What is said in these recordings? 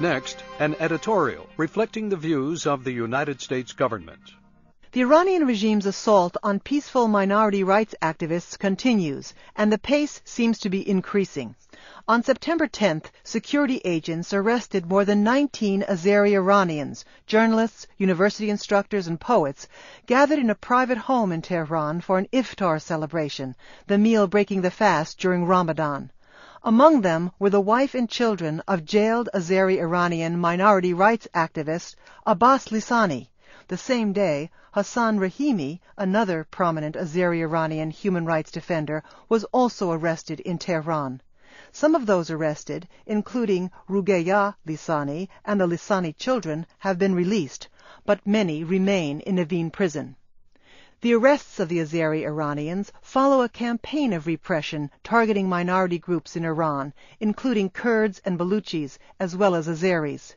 Next, an editorial reflecting the views of the United States government. The Iranian regime's assault on peaceful minority rights activists continues, and the pace seems to be increasing. On September 10th, security agents arrested more than 19 Azeri Iranians, journalists, university instructors, and poets, gathered in a private home in Tehran for an Iftar celebration, the meal breaking the fast during Ramadan. Among them were the wife and children of jailed Azeri Iranian minority rights activist Abbas Lisani. The same day, Hassan Rahimi, another prominent Azeri Iranian human rights defender, was also arrested in Tehran. Some of those arrested, including Rugeyya Lisani and the Lisani children, have been released, but many remain in Evin prison. The arrests of the Azeri Iranians follow a campaign of repression targeting minority groups in Iran, including Kurds and Balouchis, as well as Azeris.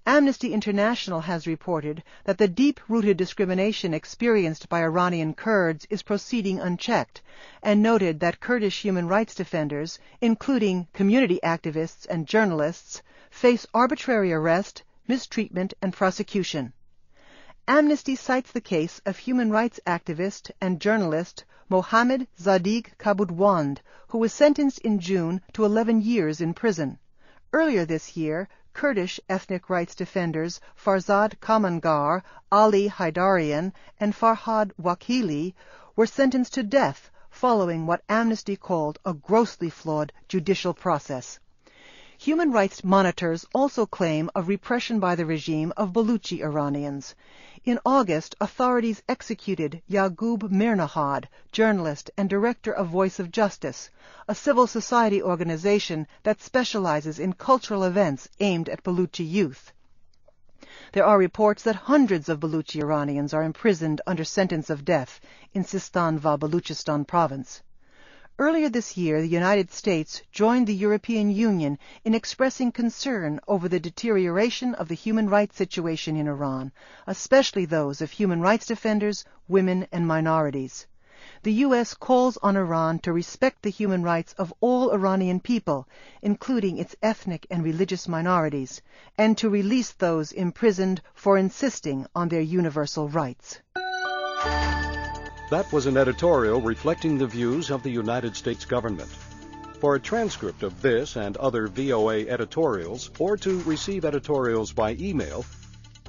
Amnesty International has reported that the deep-rooted discrimination experienced by Iranian Kurds is proceeding unchecked, and noted that Kurdish human rights defenders, including community activists and journalists, face arbitrary arrest, mistreatment, and prosecution. Amnesty cites the case of human rights activist and journalist Mohammad Zadig Kabudwand, who was sentenced in June to 11 years in prison. Earlier this year, Kurdish ethnic rights defenders Farzad Kamangar, Ali Haidarian, and Farhad Wakili were sentenced to death following what Amnesty called a grossly flawed judicial process. Human rights monitors also claim of repression by the regime of Baluchi Iranians. In August, authorities executed Yaqub Mirnahad, journalist and director of Voice of Justice, a civil society organization that specializes in cultural events aimed at Baluchi youth. There are reports that hundreds of Baluchi Iranians are imprisoned under sentence of death in Sistan va Baluchistan province. Earlier this year, the United States joined the European Union in expressing concern over the deterioration of the human rights situation in Iran, especially those of human rights defenders, women, and minorities. The U.S. calls on Iran to respect the human rights of all Iranian people, including its ethnic and religious minorities, and to release those imprisoned for insisting on their universal rights. That was an editorial reflecting the views of the United States government. For a transcript of this and other VOA editorials, or to receive editorials by email,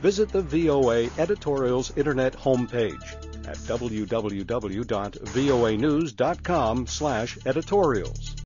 visit the VOA Editorials Internet homepage at www.voanews.com/editorials.